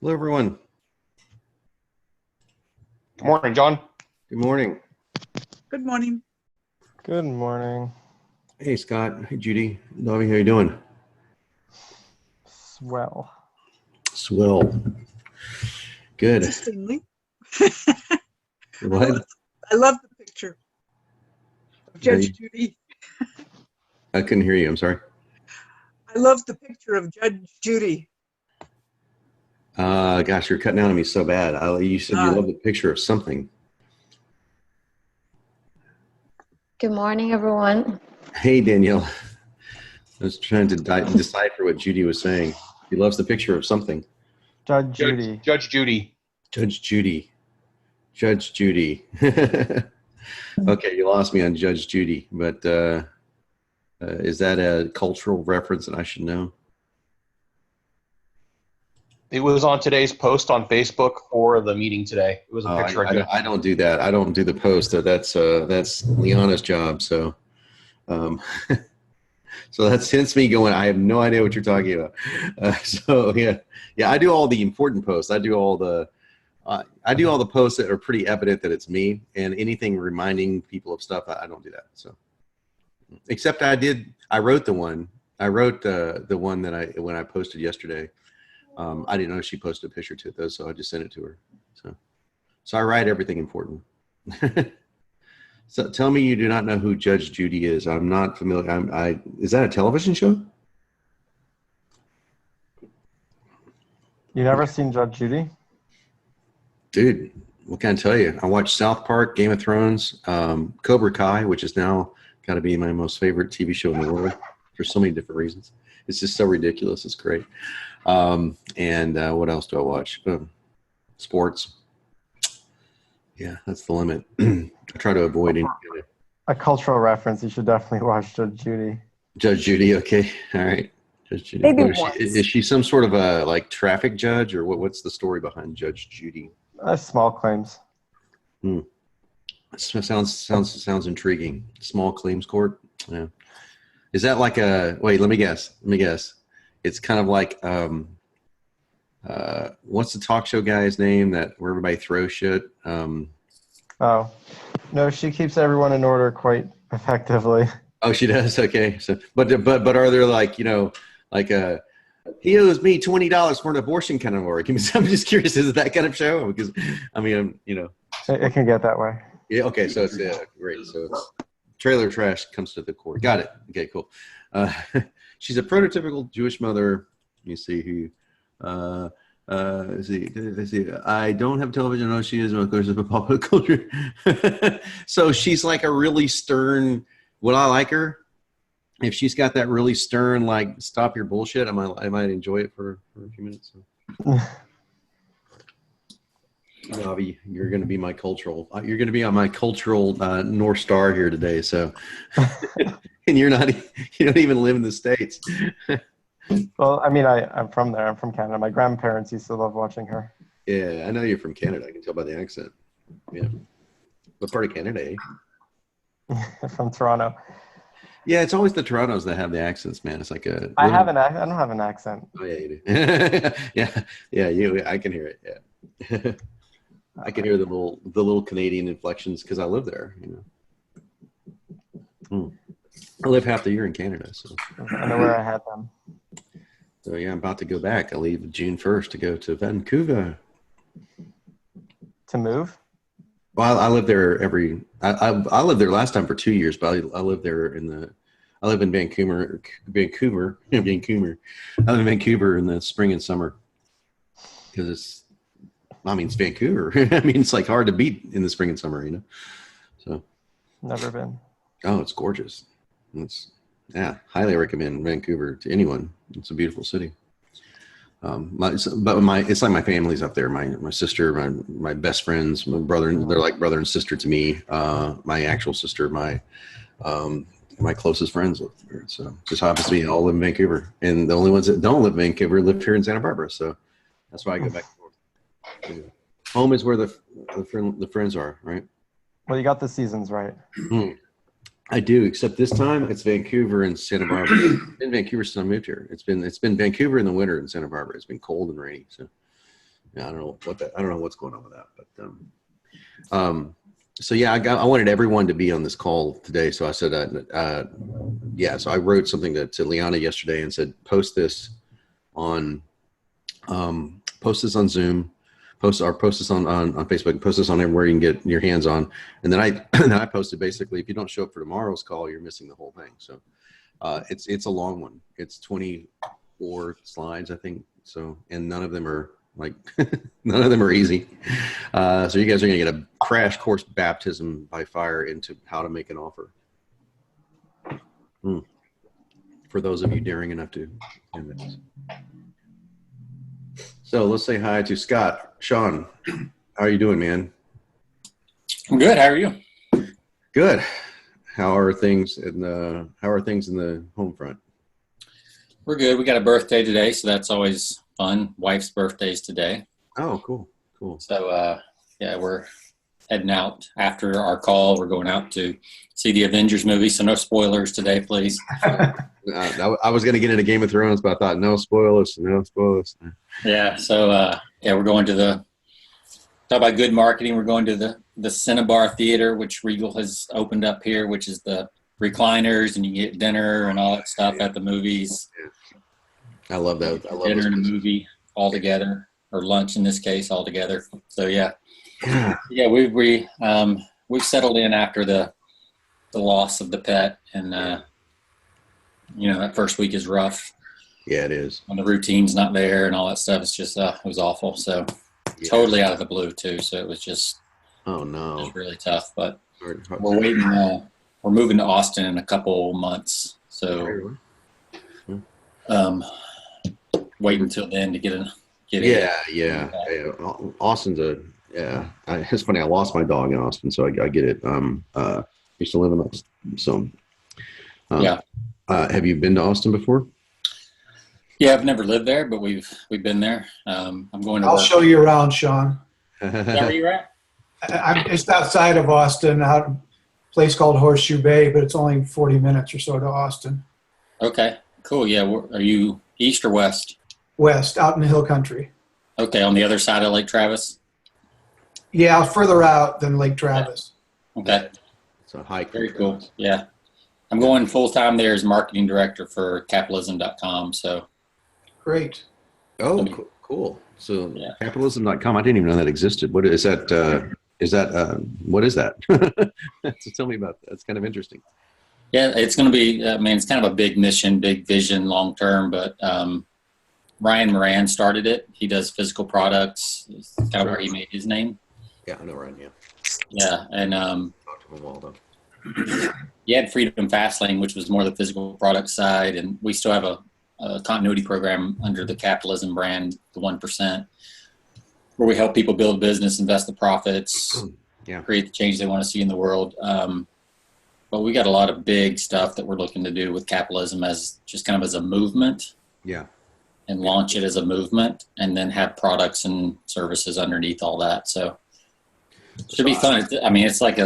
Hello, everyone. Good morning, John. Good morning. Good morning. Good morning. Hey, Scott. Hey, Judy. Lovey, how you doing? Swell. Swell. Good. Interestingly, What? I love the picture of Judge Hey. Judy. I couldn't hear you. I'm sorry. I love the picture of Judge Judy. Gosh, you're cutting out on me so bad. You said you love the picture of something. Good morning, everyone. Hey, Danielle. I was trying to decipher what Judy was saying. She loves the picture of something. Judge Judy. Judge Judy. Judge Judy. Judge Judy. Okay, you lost me on Judge Judy, but is that a cultural reference that I should know? It was on today's post on Facebook for the meeting today. It was a picture of Judge. I don't do that. I don't do the post. That's Liana's job. So, so that's hence me going. I have no idea what you're talking about. So yeah. I do all the important posts. I do all the posts that are pretty evident that it's me, and anything reminding people of stuff. I don't do that. So, except I wrote the one. I wrote the one that when I posted yesterday. I didn't know she posted a picture to it though, so I just sent it to her. So I write everything important. So tell me you do not know who Judge Judy is. I'm not familiar. Is that a television show? You never seen Judge Judy? Dude, what can I tell you? I watched South Park, Game of Thrones, Cobra Kai, which is now got to be my most favorite TV show in the world for so many different reasons. It's just so ridiculous. It's great. And what else do I watch? Sports. Yeah, that's the limit. I try to avoid any. A cultural reference. You should definitely watch Judge Judy. Judge Judy. Okay. All right. Judge Judy. Maybe Is she some sort of a traffic judge, or what's the story behind Judge Judy? Small claims. Sounds intriguing. Small claims court. Yeah. Is that like wait, let me guess. It's kind of like, what's the talk show guy's name where everybody throws shit? Oh, no, she keeps everyone in order quite effectively. Oh, she does. Okay. So, but are there he owes me $20 for an abortion kind of work? I'm just curious. Is it that kind of show? Because It can get that way. Yeah. Okay. So it's great. So it's trailer trash comes to the court. Got it. Okay. Cool. She's a prototypical Jewish mother. You see who. Let's see. I don't have television. No, she is. Of course, of a popular culture. So she's like a really stern. Would I like her? If she's got that really stern, like stop your bullshit, I might enjoy it for a few minutes. So. Avi, you're going to be my cultural. You're going to be on my cultural North Star here today. So, and you don't even live in the States. Well, I mean, I'm from there. I'm from Canada. My grandparents used to love watching her. Yeah, I know you're from Canada. I can tell by the accent. Yeah. What part of Canada, eh? From Toronto. Yeah, it's always the Torontos that have the accents, man. It's like a. I don't have an accent. Oh yeah, you do. Yeah. I can hear it. Yeah. I can hear the little Canadian inflections because I live there. I live half the year in Canada, so I know where I had them. So yeah, I'm about to go back. I leave June 1st to go to Vancouver. To move? Well, I live there I lived there last time for 2 years, but I live there I live in Vancouver. I live in Vancouver in the spring and summer because it's Vancouver. It's like hard to beat in the spring and summer, So. Never been. Oh, it's gorgeous. Highly recommend Vancouver to anyone. It's a beautiful city. It's like my family's up there. My sister, my best friends, my brother, they're like brother and sister to me. My actual sister, my closest friends live there. So just happens to be all live in Vancouver, and the only ones that don't live in Vancouver live here in Santa Barbara. So that's why I go back and forth. Home is where the friends are, right? Well, you got the seasons right. I do, except this time it's Vancouver and Santa Barbara. It's been Vancouver since I moved here. It's been Vancouver in the winter in Santa Barbara. It's been cold and rainy. So Yeah, I don't know what's going on with that, but so yeah, I wanted everyone to be on this call today. So I said, yeah. So I wrote something to Liana yesterday and said, post this on Zoom, post this on Facebook, post this on everywhere you can get your hands on. And then I posted basically, if you don't show up for tomorrow's call, you're missing the whole thing. So it's a long one. It's 24 slides, I think. So, and none of them are easy. So you guys are going to get a crash course baptism by fire into how to make an offer. For those of you daring enough to attend this. So let's say hi to Scott. Sean, how are you doing, man? I'm good. How are you? Good. How are things in the home front? We're good. We got a birthday today, so that's always fun. Wife's birthday's today. Oh, cool. So, yeah, we're heading out after our call. We're going out to see the Avengers movie, so no spoilers today, please. I was going to get into Game of Thrones, but I thought, no spoilers. Yeah, so, yeah, we're going to talk about good marketing. We're going to the Cinnabar Theater, which Regal has opened up here, which is the recliners, and you get dinner and all that stuff at the movies. I love that. I love dinner and a movie all together, or lunch in this case all together. So yeah, we've settled in after the loss of the pet, and that first week is rough. Yeah, it is. When the routine's not there and all that stuff, it's just it was awful. So totally out of the blue too. So it was just it was really tough. But we're waiting. We're moving to Austin in a couple months. So wait until then to get in. Yeah. Austin's it's funny. I lost my dog in Austin, so I get it. Used to live in Austin, so yeah. Have you been to Austin before? Yeah, I've never lived there, but we've been there. I'm going to. I'll show you around, Sean. Is that where you're at? I'm just outside of Austin, out a place called Horseshoe Bay, but it's only 40 minutes or so to Austin. Okay, cool. Yeah, are you east or west? West, out in the hill country. Okay, on the other side of Lake Travis? Yeah, further out than Lake Travis. Okay. It's a hike. Very cool. Yeah. I'm going full-time there as marketing director for capitalism.com. So Great. Oh, cool. So capitalism.com, I didn't even know that existed. What is that? What is that? So tell me about that. It's kind of interesting. Yeah, it's going to be, it's kind of a big mission, big vision, long-term, but Ryan Moran started it. He does physical products. It's kind of where he made his name. Yeah, I know Ryan, yeah. Yeah, and Talked to him all though. you had Freedom Fastlane, which was more the physical product side, and we still have a continuity program under the capitalism brand, the 1%, where we help people build business, invest the profits, create the change they want to see in the world. But we got a lot of big stuff that we're looking to do with capitalism as just kind of as a movement. Yeah. And launch it as a movement, and then have products and services underneath all that. So it should be fun. It's like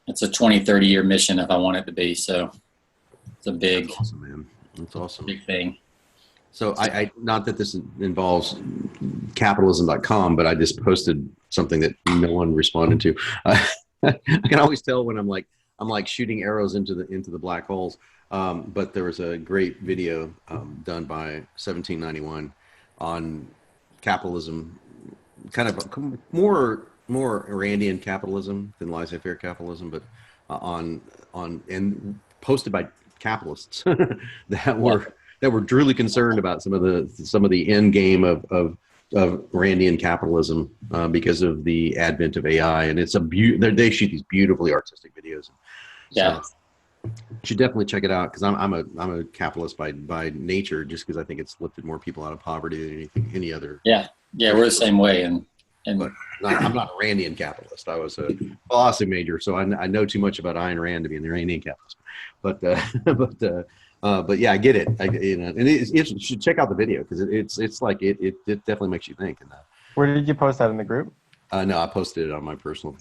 it's a 20, 30 year mission if I want it to be. So it's a big, That's awesome, man. That's awesome. Big thing. So I not that this involves capitalism.com, but I just posted something that no one responded to. I can always tell when I'm like shooting arrows into the black holes. But there was a great video done by 1791 on capitalism, kind of more Randian capitalism than laissez-faire capitalism, but and posted by capitalists that were truly concerned about some of the end game of Randian capitalism because of the advent of AI, and it's they shoot these beautifully artistic videos. Yeah. So, you should definitely check it out, because I'm a capitalist by nature, just because I think it's lifted more people out of poverty than any other. Yeah, we're the same way, but I'm not a Randian capitalist. I was a philosophy major, so I know too much about Ayn Rand to be in the Randian capitalist. But yeah, I get it. And you should check out the video, because it's like it definitely makes you think. And Where did you post that in the group? no, I posted it on my personal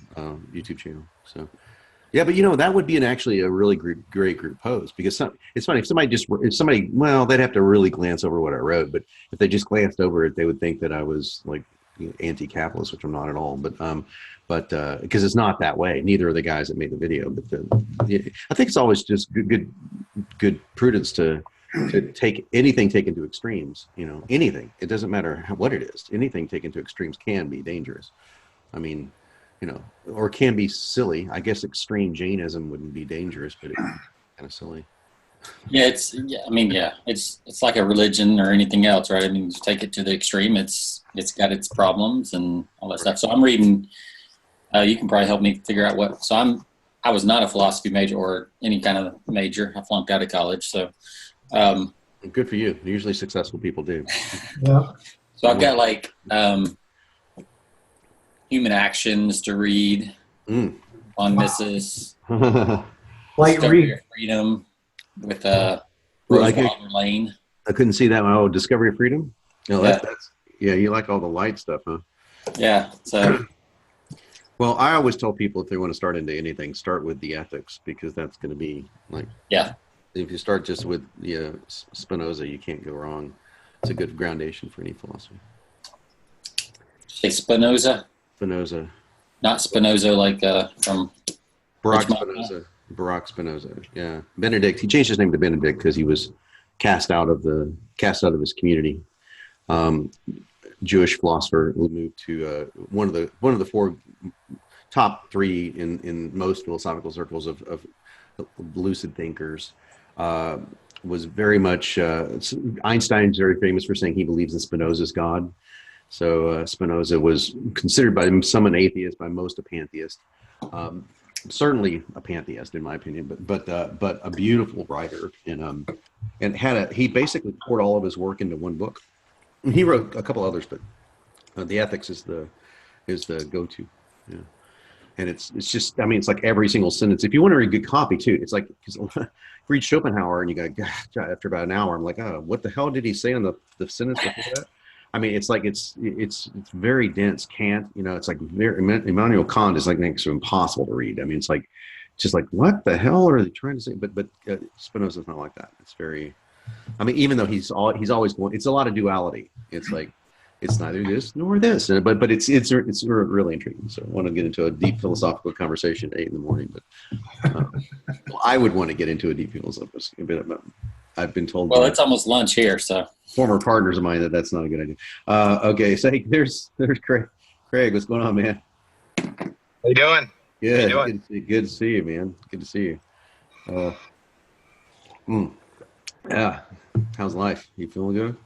YouTube channel. So. Yeah, but that would be actually a really great group post, because it's funny if somebody, well, they'd have to really glance over what I wrote, but if they just glanced over it, they would think that I was like anti-capitalist, which I'm not at all, but because it's not that way. Neither are the guys that made the video. But I think it's always just good prudence to take anything taken to extremes. Anything. It doesn't matter what it is. Anything taken to extremes can be dangerous. I mean, or can be silly. I guess extreme Jainism wouldn't be dangerous, but it's kind of silly. Yeah, it's like a religion or anything else, right? I mean, you take it to the extreme, it's got its problems and all that stuff. So I'm reading. You can probably help me figure out what. So I was not a philosophy major or any kind of major. I flunked out of college. So good for you. Usually successful people do. Yeah. So I've got like Human Actions to read on Mises. Light Discovery read. of Freedom with Rose Wilder Lane. I couldn't see that one. Oh, Discovery of Freedom? No, Yeah. that's you like all the light stuff, huh? Yeah. So Well, I always tell people if they want to start into anything, start with the ethics, because that's going to be like, yeah. if you start just with Spinoza, you can't go wrong. It's a good groundation for any philosophy. Say Spinoza, Spinoza. not Spinoza like from Baruch Which Spinoza. Baruch Spinoza. Yeah. Benedict. He changed his name to Benedict because he was cast out of his community. Jewish philosopher who moved to one of the four top three in most philosophical circles of lucid thinkers. Was very much Einstein's very famous for saying he believes in Spinoza's God. So Spinoza was considered by some an atheist, by most a pantheist. Certainly a pantheist in my opinion, but a beautiful writer, and he basically poured all of his work into one book. He wrote a couple others, but the ethics is the go-to. Yeah. And it's just, I mean, it's like every single sentence. If you want to read good copy too, it's like, because read Schopenhauer and you go, after about an hour, I'm like, oh, what the hell did he say on the sentence before that? I mean, it's like, it's very dense. Kant, it's like Immanuel Kant is like next to impossible to read. I mean, it's like, just like, what the hell are they trying to say? But Spinoza's not like that. It's very, I mean, even though he's always going, it's a lot of duality. It's like, it's neither this nor this, but it's really intriguing. So I want to get into a deep philosophical conversation at 8 a.m, but I would want to get into a deep philosophical. But I've been told. Well, it's almost lunch here, so Former partners of mine that's not a good idea. Okay, so hey, there's Craig. Craig, what's going on, man? How you doing? Good. How you doing? Good to see you, man. Good to see you. Yeah. How's life? You feeling good?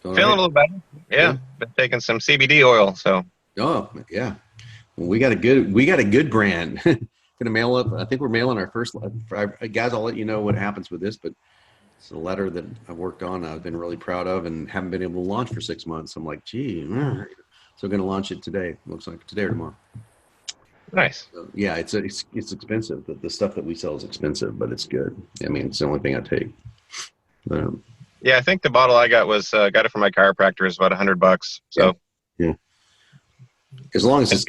Feeling a little better. Yeah. Been taking some CBD oil, so. Oh, yeah. Well, we got a good brand. Gonna mail up. I think we're mailing our first. Guys, I'll let you know what happens with this, but it's a letter that I've worked on. I've been really proud of, and haven't been able to launch for 6 months. I'm like, gee. So we're gonna launch it today. Looks like today or tomorrow. Nice. So, yeah, it's expensive. The stuff that we sell is expensive, but it's good. I mean, it's the only thing I take. Yeah, I think the bottle I got got it from my chiropractor is about $100. So yeah. As long as it's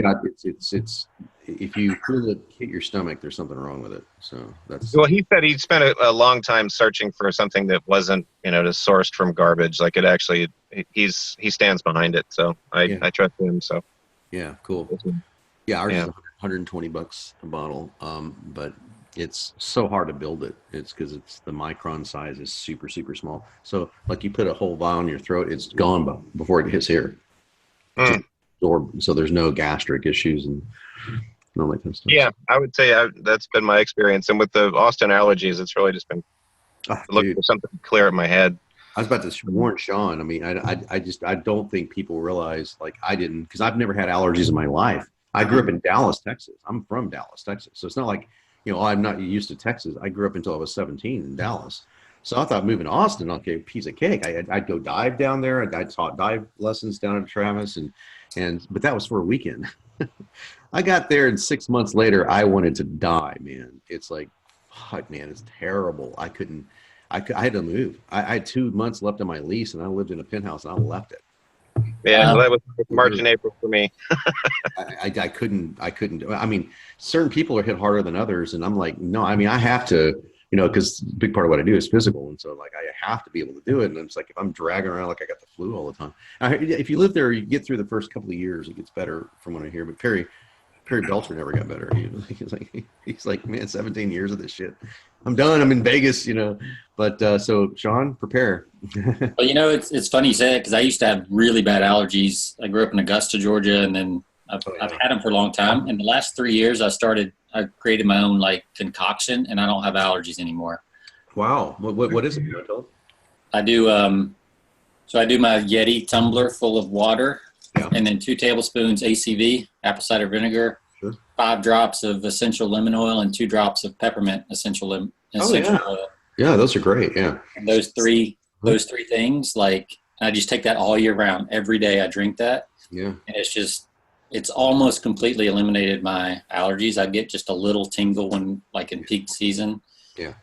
if you feel it hit your stomach, there's something wrong with it. So that's. Well, he said he'd spent a long time searching for something that wasn't, just sourced from garbage. Like it actually, he stands behind it. So I trust him. So. Yeah. Cool. Yeah. Ours is $120 a bottle. But it's so hard to build it. It's because the micron size is super, super small. So like you put a whole vial in your throat, it's gone before it hits here. So there's no gastric issues and all that kind of stuff. Yeah, I would say that's been my experience. And with the Austin allergies, it's really just been looking for something to clear up my head. I was about to warn Sean. I mean, I don't think people realize, like I didn't, because I've never had allergies in my life. I grew up in Dallas, Texas. I'm from Dallas, Texas. So it's not like, I'm not used to Texas. I grew up until I was 17 in Dallas. So I thought moving to Austin, okay, piece of cake. I'd go dive down there. I taught dive lessons down at Travis, but that was for a weekend. I got there, and 6 months later, I wanted to die, man. It's like, fuck, man, it's terrible. I had to move. I had 2 months left on my lease, and I lived in a penthouse, and I left it. Yeah, that was March and April for me. I couldn't. I mean, certain people are hit harder than others, and I'm like, no. I mean, I have to because a big part of what I do is physical. And so like, I have to be able to do it. And it's like, if I'm dragging around, like I got the flu all the time. If you live there, you get through the first couple of years, it gets better from what I hear. But Perry Belcher never got better. He's like, man, 17 years of this shit. I'm done. I'm in Vegas, But so Sean, prepare. Well, it's funny you say that because I used to have really bad allergies. I grew up in Augusta, Georgia, and then I've had them for a long time. In the last 3 years, I created my own like concoction, and I don't have allergies anymore. Wow. What is it? I do. So I do my Yeti tumbler full of water, and then 2 tablespoons ACV, apple cider vinegar, 5 drops of essential lemon oil, and 2 drops of peppermint essential oil. Yeah, those are great. Yeah. And those three things, like, I just take that all year round. Every day I drink that. Yeah. And it's almost completely eliminated my allergies. I get just a little tingle when, like, in peak season. Yeah.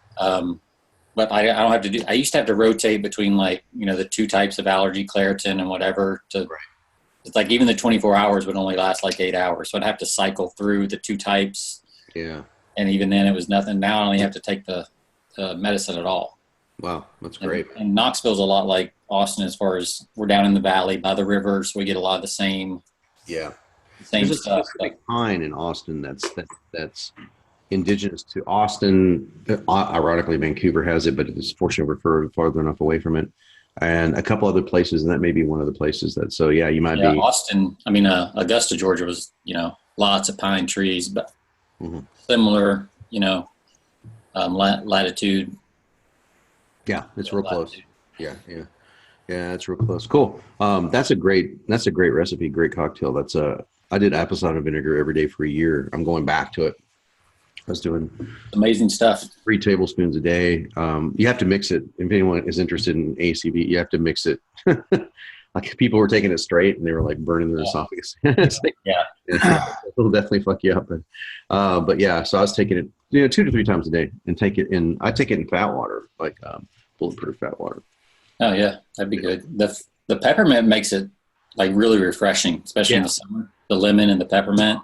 But I don't have to do. I used to have to rotate between, like, the 2 types of allergy, Claritin and whatever. It's like even the 24 hours would only last like 8 hours, so I'd have to cycle through the 2 types. Yeah. And even then, it was nothing. Now I only have to take the medicine at all. Wow, that's great. And Knoxville's a lot like Austin as far as we're down in the valley by the river, so we get a lot of the same. Yeah. Same There's stuff. a specific pine in Austin that's indigenous to Austin. Ironically, Vancouver has it, but it's fortunately we're farther enough away from it. And a couple other places, and that may be one of the places that. So yeah, you might be. Austin. Augusta, Georgia was lots of pine trees, but similar latitude. Yeah, it's real close. Yeah, it's real close. Cool. That's a great recipe, great cocktail. I did apple cider vinegar every day for a year. I'm going back to it. I was doing amazing stuff. 3 tablespoons a day. You have to mix it. If anyone is interested in ACV, you have to mix it. Like people were taking it straight and they were like burning their esophagus. It'll definitely fuck you up. But yeah, so I was taking it 2 to 3 times a day and I take it in fat water, like bulletproof fat water. Oh yeah, that'd be good. The peppermint makes it like really refreshing, especially in the summer. The lemon and the peppermint.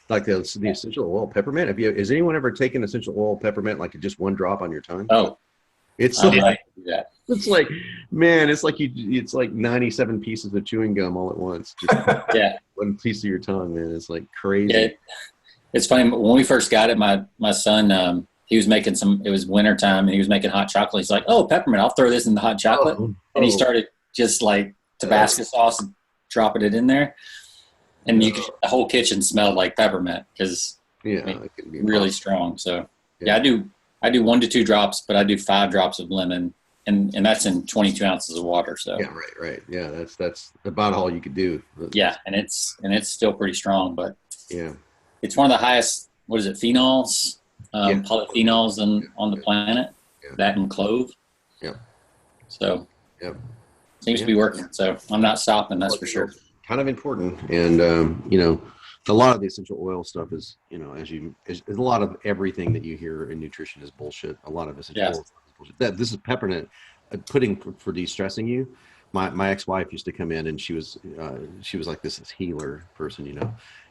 Like the essential oil peppermint. Has anyone ever taken essential oil peppermint, like just 1 drop on your tongue? Oh, it's like, it's like, man, it's like 97 pieces of chewing gum all at once. Just 1 piece of your tongue, man. It's like crazy. Yeah, it's funny. When we first got it, my son, he was making it was wintertime and he was making hot chocolate. He's like, oh, peppermint, I'll throw this in the hot chocolate. And he started just like Tabasco sauce and dropping it in there. And the whole kitchen smelled like peppermint because it can be really strong. So I do 1 to 2 drops, but I do 5 drops of lemon, and that's in 22 ounces of water. So right. Yeah, that's about all you could do. Yeah, and it's still pretty strong, but it's one of the highest. What is it? Phenols, polyphenols on the planet. Yeah. That and clove. Yeah. So seems to be working. So I'm not stopping. That's for sure. Kind of important, and a lot of the essential oil stuff is a lot of everything that you hear in nutrition is bullshit. A lot of essential oil stuff is bullshit. This is peppermint pudding for de-stressing you. My ex-wife used to come in, and she was like this healer person,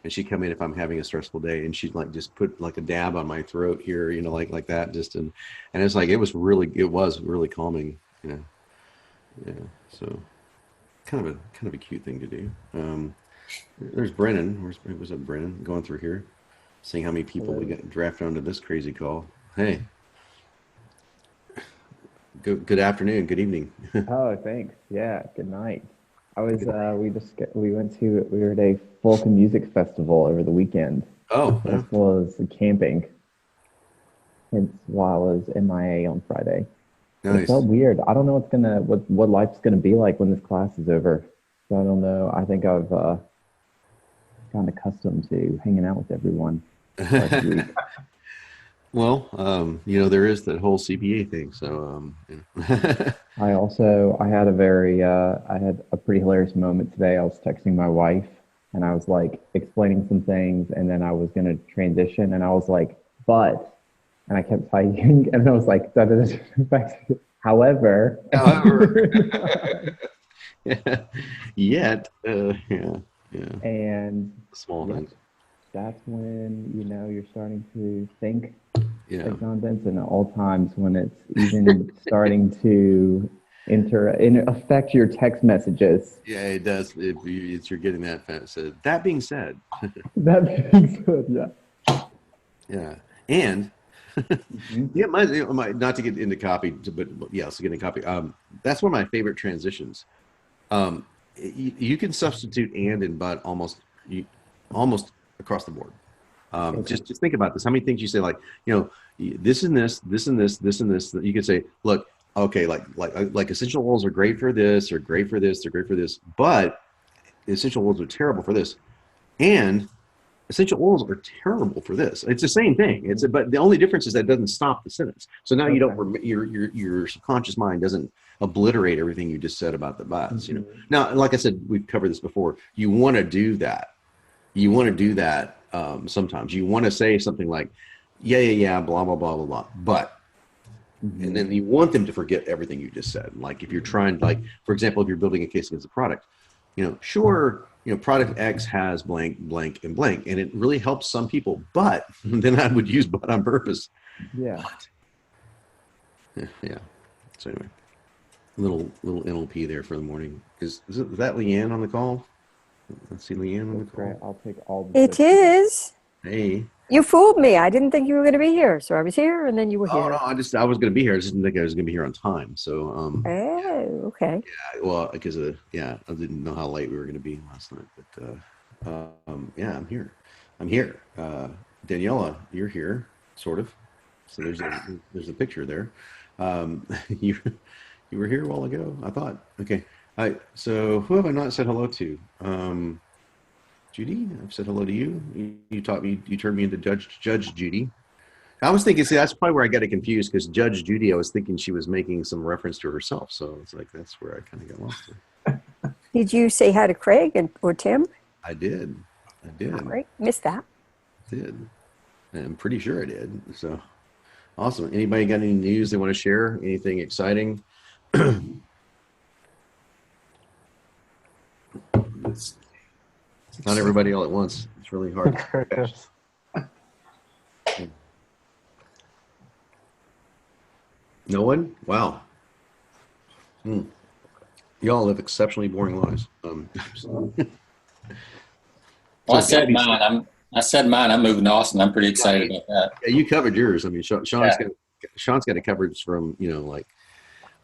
and she'd come in if I'm having a stressful day, and she'd like just put like a dab on my throat here, like that, just and it's like it was really calming, Yeah, so. Kind of a cute thing to do. There's Brennan. Where's up, Brennan? Going through here, seeing how many people we got drafted onto this crazy call. Hey, good afternoon, good evening. Oh, thanks. Yeah, good night. I was we were at a folk and music festival over the weekend. Oh, as well as camping. Hence why I was MIA on Friday. Nice. It felt weird. I don't know what life's gonna be like when this class is over. So I don't know. I think I've gotten accustomed to hanging out with everyone. Well, there is that whole CPA thing. So I had a pretty hilarious moment today. I was texting my wife and I was like explaining some things, and then I was gonna transition, and I was like, and I kept typing, and I was like, however. Yet, And small things. That's when you're starting to think Yeah. like John Benson at all times when it's even starting to affect your text messages. Yeah, it does. You're getting that fast. So that being said, That makes good, yeah. yeah, and Mhm. yeah, not to get into copy, but yeah, let's get into copy. That's one of my favorite transitions. You can substitute and but almost across the board. Okay. Just think about this. How many things you say like, this and this, this and this, this and this. You could say, look, okay, like essential oils are great for this, or great for this, they're great for this, but essential oils are terrible for this, and essential oils are terrible for this. It's the same thing. But the only difference is that it doesn't stop the sentence. So now you don't your subconscious mind doesn't obliterate everything you just said about the bots. Now, like I said, we've covered this before. You want to do that. Sometimes you want to say something like, yeah, blah blah blah blah blah, but. And then you want them to forget everything you just said. Like if you're trying, like for example, if you're building a case against a product, sure, product X has blank, blank, and blank, and it really helps some people. But then I would use but on purpose. Yeah. Yeah. So anyway, little NLP there for the morning. Is that Leanne on the call? Let's see Leanne on the call. Great. I'll take all the It is. Hey. You fooled me. I didn't think you were going to be here. So I was here and then you were Oh here. no, I was going to be here. I just didn't think I was going to be here on time. So Oh, okay. yeah, well, because I didn't know how late we were going to be last night. But yeah, I'm here. Daniela, you're here, sort of. So there's a picture there. You were here a while ago, I thought. Okay. So who have I not said hello to? Judy, I've said hello to you. You turned me into Judge Judy. I was thinking, see, that's probably where I got it confused because Judge Judy, I was thinking she was making some reference to herself. So it's like, that's where I kind of got lost. Did you say hi to Craig or Tim? I did. Great. Missed that. Did. I'm pretty sure I did. So awesome. Anybody got any news they want to share? Anything exciting? It's not everybody all at once. It's really hard. No one? Wow. Y'all live exceptionally boring lives. Well, I said mine. I'm moving to Austin. I'm pretty excited about that. Yeah, you covered yours. I mean, Sean's got a coverage from,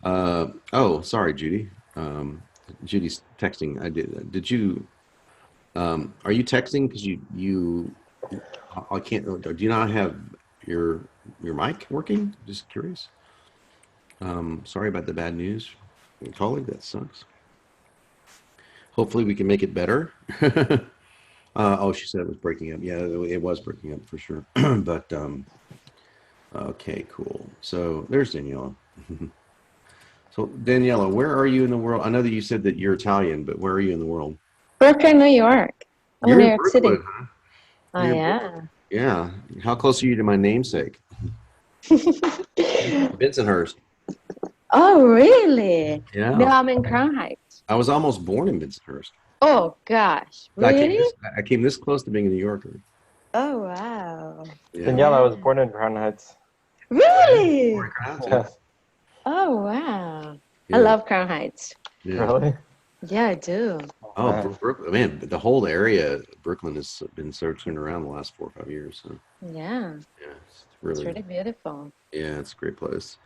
oh, sorry, Judy. Judy's texting. Did you, are you texting? Because I can't, do you not have your mic working? Just curious. Sorry about the bad news. Colleague, that sucks. Hopefully we can make it better. Oh, she said it was breaking up. Yeah, it was breaking up for sure. But, okay, cool. So there's Daniela. So Daniela, where are you in the world? I know that you said that you're Italian, but where are you in the world? Brooklyn, New York. I'm in New York City. Huh? Oh, yeah. Yeah. How close are you to my namesake? Bensonhurst. Oh, really? Yeah. No, I'm in Crown Heights. I was almost born in Bensonhurst. Oh, gosh. Really? I came this close to being a New Yorker. Oh, wow. Yeah. Danielle, I was born in Crown Heights. Really? Yes. Oh, wow. Yeah. I love Crown Heights. Yeah. Really? Yeah, I do. Oh, Brooklyn, man, the whole area, Brooklyn has been so turned around the last 4 or 5 years. So Yeah. yeah, it's really beautiful. Yeah, it's a great place.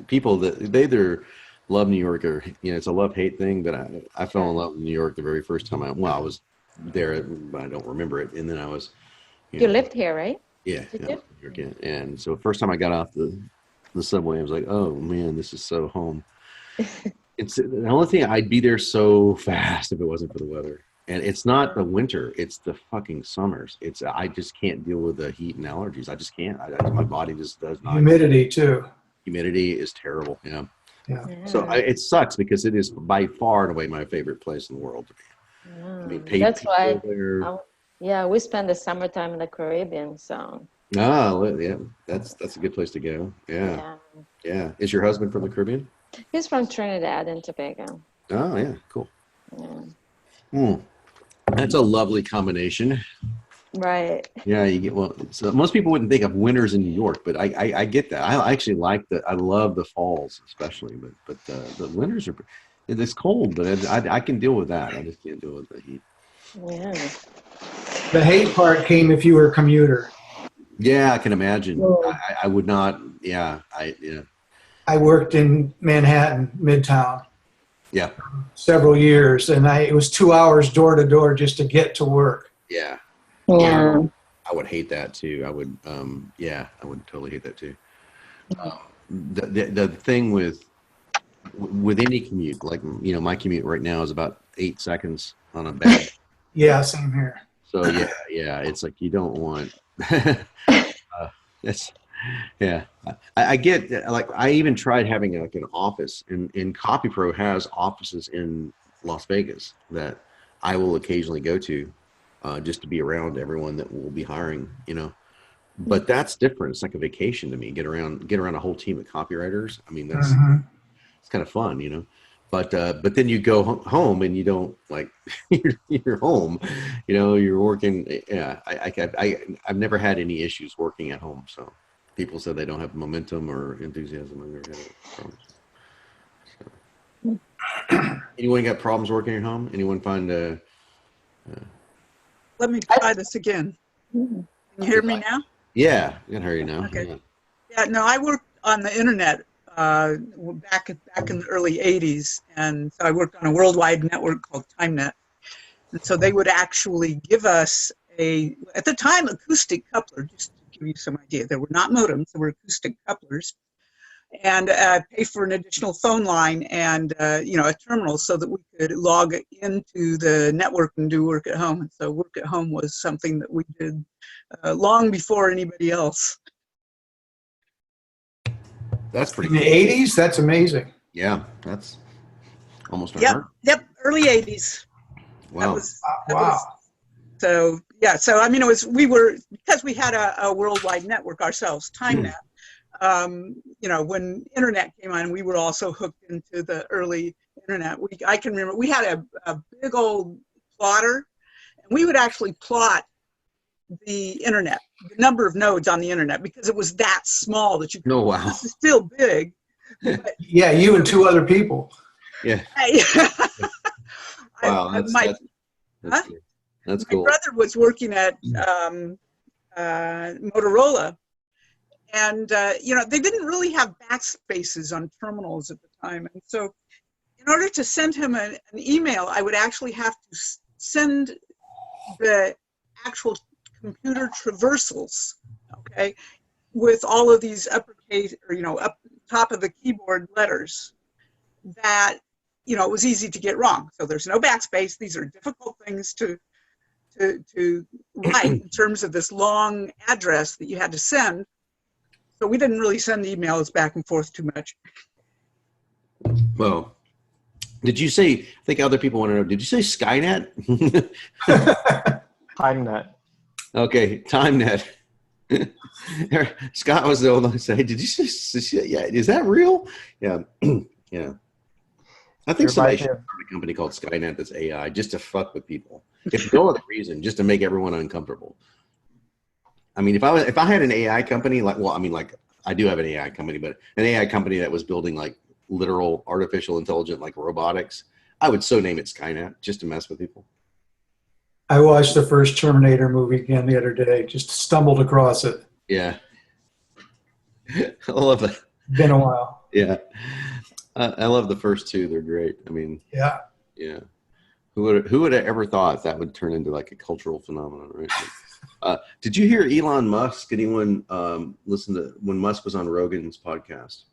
People that they either love New York or it's a love-hate thing. But I fell in love with New York the very first time I was there, but I don't remember it. And then I was. You lived here, right? Yeah, Did New York, yeah. And so first time I got off the subway, I was like, oh man, this is so home. It's the only thing, I'd be there so fast if it wasn't for the weather. And it's not the winter; it's the fucking summers. I just can't deal with the heat and allergies. I just can't. My body just does not. Humidity too. Humidity is terrible. Yeah. Yeah. So it sucks because it is by far and away my favorite place in the world. I mean, That's why. there. Yeah, we spend the summertime in the Caribbean, so. Oh, yeah, that's a good place to go. Yeah. Is your husband from the Caribbean? He's from Trinidad and Tobago. Oh, yeah, cool. Yeah. That's a lovely combination. Right. Yeah, you get well. So most people wouldn't think of winters in New York, but I get that. I actually like the. I love the falls, especially, but the winters are. It's cold, but I can deal with that. I just can't deal with the heat. Yeah. The hate part came if you were a commuter. Yeah, I can imagine. Well, I would not. Yeah, yeah. I worked in Manhattan, Midtown, Yeah. several years, and it was 2 hours door to door just to get to work. Yeah. Yeah. I would hate that too. I would. Yeah, I would totally hate that too. The thing with any commute, like my commute right now is about 8 seconds on a bad. Yeah, same here. So yeah, it's like you don't want. It's yeah. I get like I even tried having like an office, and CopyPro has offices in Las Vegas that I will occasionally go to, just to be around everyone that will be hiring. But that's different. It's like a vacation to me. Get around a whole team of copywriters. I mean, that's it's kind of fun. But then you go home and you don't like you're home. You're working. Yeah, I've never had any issues working at home. So people said they don't have momentum or enthusiasm. I've never had it. So. Anyone got problems working at home? Anyone find Let me try this again. Can you hear me now? Yeah, I can hear you now. Okay. Yeah, no, I worked on the internet back in the early 80s, and so I worked on a worldwide network called TimeNet. And so they would actually give us at the time, acoustic coupler, just to give you some idea. There were not modems, there were acoustic couplers, and pay for an additional phone line and a terminal so that we could log into the network and do work at home. And so work at home was something that we did long before anybody else. That's pretty In the 80s? That's amazing. Yeah, that's almost Yep, early 80s. Wow. Wow. So yeah, so I mean, because we had a worldwide network ourselves, TimeNet. When internet came on, we were also hooked into the early internet. I can remember we had a big old plotter, and we would actually plot the internet, the number of nodes on the internet, because it was that small that you could. Oh, wow. This is still big. But, Yeah, you and two other people. Yeah. Wow, that's cool. My brother was working at Motorola, and they didn't really have backspaces on terminals at the time, and so in order to send him an email, I would actually have to send the actual computer traversals, okay, with all of these uppercase or up top of the keyboard letters that it was easy to get wrong. So there's no backspace. These are difficult things to write in terms of this long address that you had to send. So we didn't really send emails back and forth too much. Well, did you say, I think other people want to know, did you say Skynet? TimeNet. Okay, TimeNet. Scott was the one to say, did you say, yeah, is that real? Yeah, yeah. I think somebody should start a company called Skynet that's AI just to fuck with people. If no other reason, just to make everyone uncomfortable. I mean, if I had an AI company, I do have an AI company, but an AI company that was building like literal artificial intelligent like robotics, I would so name it Skynet just to mess with people. I watched the first Terminator movie again the other day, just stumbled across it. Yeah. I love it. Been a while. Yeah. I love the first two. They're great. I mean, yeah. Who would have ever thought that would turn into like a cultural phenomenon, right? Did you hear Elon Musk? Anyone listen to when Musk was on Rogan's podcast?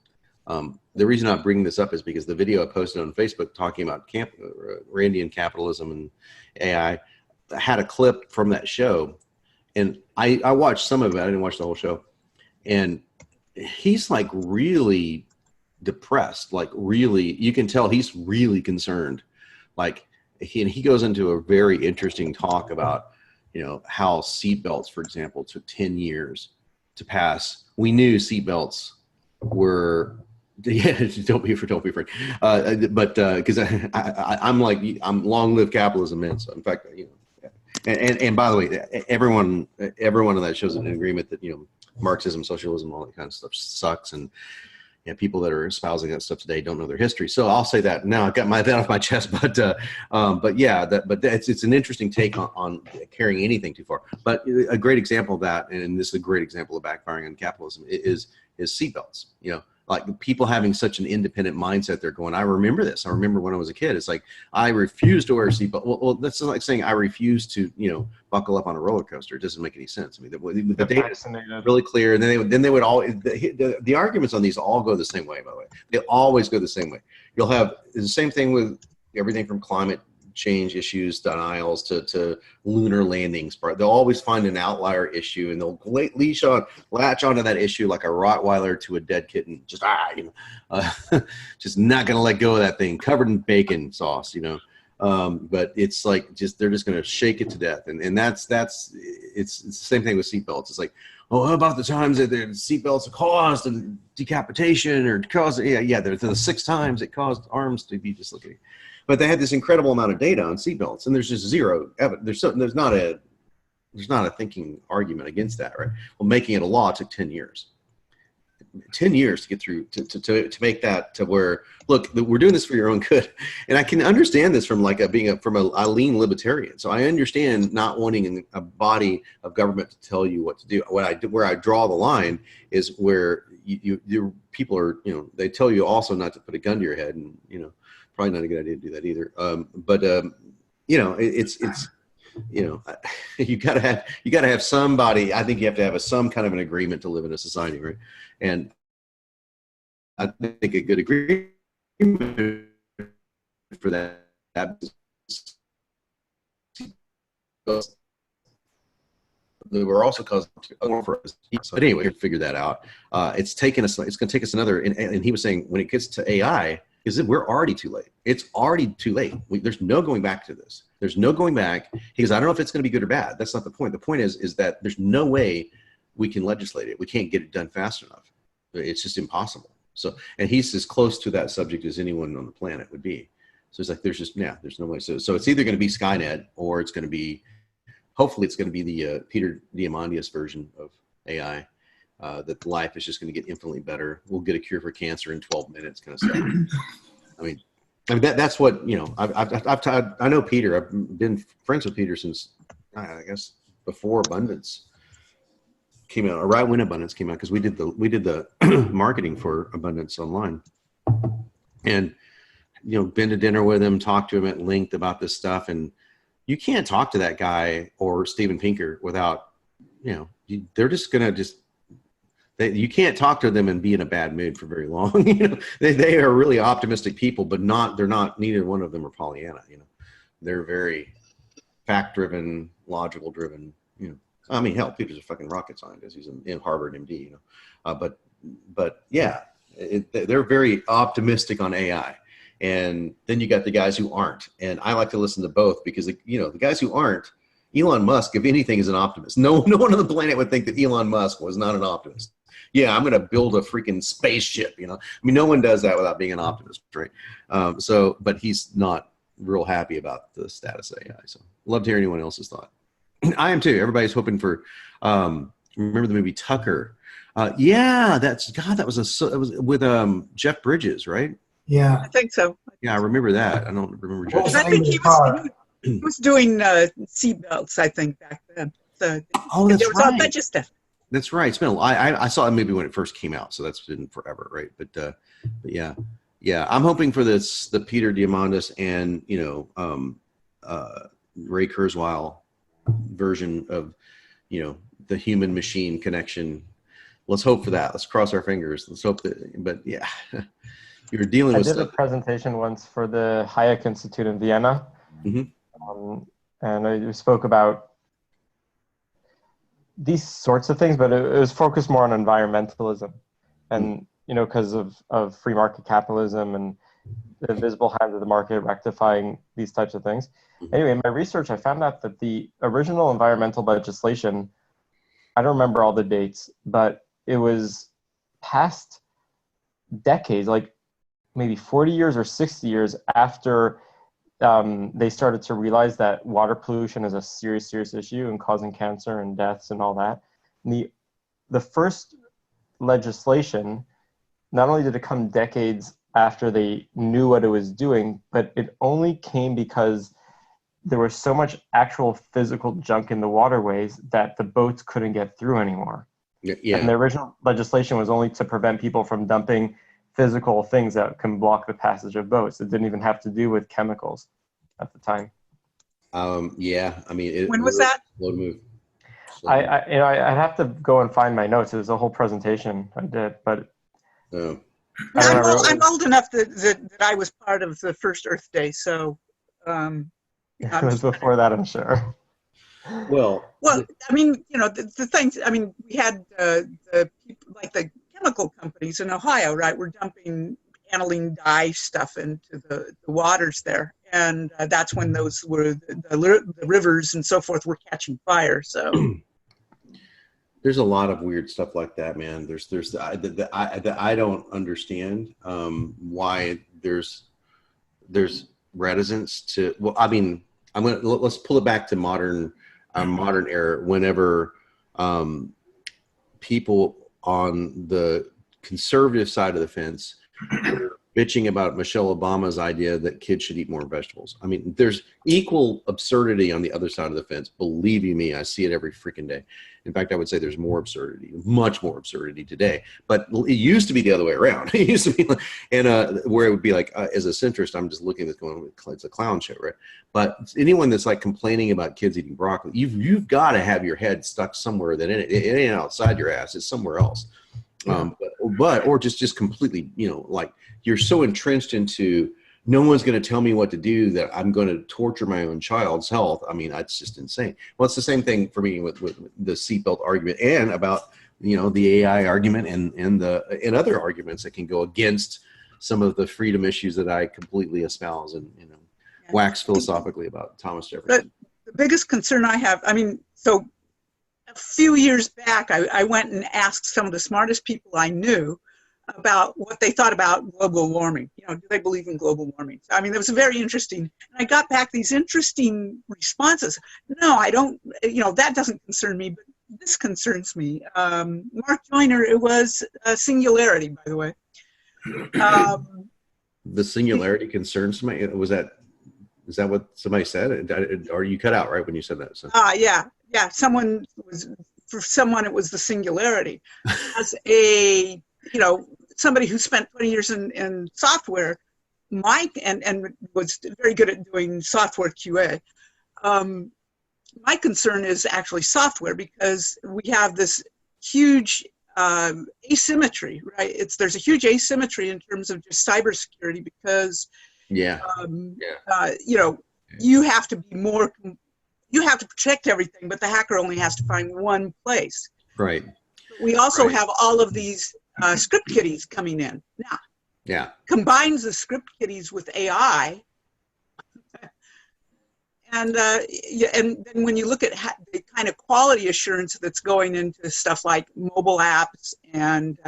The reason I bring this up is because the video I posted on Facebook talking about Randian capitalism and AI had a clip from that show, and I watched some of it. I didn't watch the whole show, and he's like really depressed, like really, you can tell he's really concerned. Like he goes into a very interesting talk about how seatbelts, for example, took 10 years to pass. We knew seatbelts were don't be afraid. But because I'm long live capitalism, man. So in fact, And by the way, everyone on that shows an agreement that, you know, Marxism, socialism, all that kind of stuff sucks, and people that are espousing that stuff today don't know their history. So I'll say that now. I got that off my chest, but yeah, it's an interesting take on carrying anything too far. But a great example of that, and this is a great example of backfiring on capitalism, is seatbelts. You know, like people having such an independent mindset. They're going, I remember this. I remember when I was a kid. It's like, I refuse to wear a seatbelt. Well, that's like saying I refuse to, you know, buckle up on a roller coaster. It doesn't make any sense. I mean, the data is really clear. And then they would always, the arguments on these all go the same way, by the way. They always go the same way. You'll have the same thing with everything from climate change issues, denials to lunar landings. They'll always find an outlier issue, and they'll latch onto that issue like a Rottweiler to a dead kitten. Just just not gonna let go of that thing, covered in bacon sauce, you know. But it's like they're just gonna shake it to death, and it's the same thing with seatbelts. It's like, oh, how about the times that the seatbelts caused a decapitation or caused there's the 6 times it caused arms to be dislocated. But they had this incredible amount of data on seatbelts, and there's just zero evidence. There's not a thinking argument against that, right? Well, making it a law took 10 years. 10 years to get through to make that to where, look, we're doing this for your own good. And I can understand this from like from a lean libertarian. So I understand not wanting a body of government to tell you what to do. Where I draw the line is where you people are, you know, they tell you also not to put a gun to your head, and, you know, probably not a good idea to do that either. You know, it's you know, you gotta have somebody. I think you have to have some kind of an agreement to live in a society, right? And I think a good agreement for that they were also causing for us. But anyway, we figured that out. It's going to take us another, and he was saying when it gets to AI, is that we're already too late. It's already too late. There's no going back to this. There's no going back. Because I don't know if it's going to be good or bad. That's not the point. The point is that there's no way we can legislate it. We can't get it done fast enough. It's just impossible. So, and he's as close to that subject as anyone on the planet would be. So it's like, there's no way. So it's either going to be Skynet, or it's going to be, hopefully it's going to be the Peter Diamandis version of AI, that life is just going to get infinitely better. We'll get a cure for cancer in 12 minutes kind of stuff. I mean that's what, you know, I know Peter. I've been friends with Peter since, I guess, before Abundance came out, or right when Abundance came out, because we did the marketing for Abundance online, and, you know, been to dinner with him, talked to him at length about this stuff, and you can't talk to that guy or Steven Pinker without, you know, they're just gonna you can't talk to them and be in a bad mood for very long. You know, they are really optimistic people, but neither one of them are Pollyanna. You know, they're very fact driven, logical driven. You know, I mean, hell, Peter's a fucking rocket scientist. He's in Harvard MD. You know, but yeah, they're very optimistic on AI. And then you got the guys who aren't, and I like to listen to both, because, you know, the guys who aren't, Elon Musk, if anything, is an optimist. No one on the planet would think that Elon Musk was not an optimist. Yeah, I'm going to build a freaking spaceship. You know, I mean, no one does that without being an optimist, right? But he's not real happy about the status of AI. So, love to hear anyone else's thought. I am too. Everybody's hoping for. Remember the movie Tucker? Yeah, that was with Jeff Bridges, right? Yeah. I think so. Yeah, I remember that. I don't remember. I think he was doing seatbelts, I think, back then. So that's there was right. a bunch of stuff. That's right. It's been I saw that movie when it first came out, so that's been forever, right? But yeah, I'm hoping for the Peter Diamandis and, you know, Ray Kurzweil version of, you know, the human machine connection. Let's hope for that. Let's cross our fingers. Let's hope that. But yeah. You're dealing with I did a presentation once for the Hayek Institute in Vienna, and I spoke about these sorts of things, but it was focused more on environmentalism, and you know, because of free market capitalism and the invisible hand of the market rectifying these types of things. Anyway, in my research, I found out that the original environmental legislation, I don't remember all the dates, but it was passed decades, like maybe 40 years or 60 years after they started to realize that water pollution is a serious issue and causing cancer and deaths and all that. And the first legislation, not only did it come decades after they knew what it was doing, but it only came because there was so much actual physical junk in the waterways that the boats couldn't get through anymore. Yeah. And the original legislation was only to prevent people from dumping physical things that can block the passage of boats. It didn't even have to do with chemicals at the time. Yeah, I mean, When was that? Slow to move. I'd have to go and find my notes. There's a whole presentation I did, but Oh. I'm old enough that I was part of the first Earth Day, so it was before that, I'm sure. Well, I mean, the things. I mean, we had the people, like the chemical companies in Ohio, right? We're dumping aniline dye stuff into the waters there, and that's when those were the rivers and so forth were catching fire. So there's a lot of weird stuff like that, man. There's I don't understand why there's reticence to. Well, I mean, let's pull it back to modern era. Whenever people on the conservative side of the fence were bitching about Michelle Obama's idea that kids should eat more vegetables. I mean, there's equal absurdity on the other side of the fence. Believe you me, I see it every freaking day. In fact, I would say there's more absurdity, much more absurdity today. But it used to be the other way around. It used to be like, where it would be like, as a centrist, I'm just looking at this going, it's a clown show, right? But anyone that's like complaining about kids eating broccoli, you've got to have your head stuck somewhere that it ain't outside your ass. It's somewhere else. Or just completely, like you're so entrenched into no one's going to tell me what to do that I'm going to torture my own child's health. I mean, that's just insane. Well, it's the same thing for me with the seatbelt argument and about, the AI argument and other arguments that can go against some of the freedom issues that I completely espouse and, wax philosophically about Thomas Jefferson. But the biggest concern I have, I mean, so a few years back, I went and asked some of the smartest people I knew about what they thought about global warming. Do they believe in global warming? I mean, it was very interesting. And I got back these interesting responses. No, I don't, that doesn't concern me, but this concerns me. Mark Joyner, it was a singularity, by the way. The singularity concerns me. Is that what somebody said? Or you cut out right when you said that? So. Yeah. For someone, it was the singularity. As somebody who spent 20 years in software, Mike, and was very good at doing software QA. My concern is actually software, because we have this huge asymmetry, right? There's a huge asymmetry in terms of just cybersecurity, because you have to be more. You have to protect everything, but the hacker only has to find one place. Right. We also have all of these script kiddies coming in now. Yeah. Combines the script kiddies with AI, and then when you look at the kind of quality assurance that's going into stuff like mobile apps and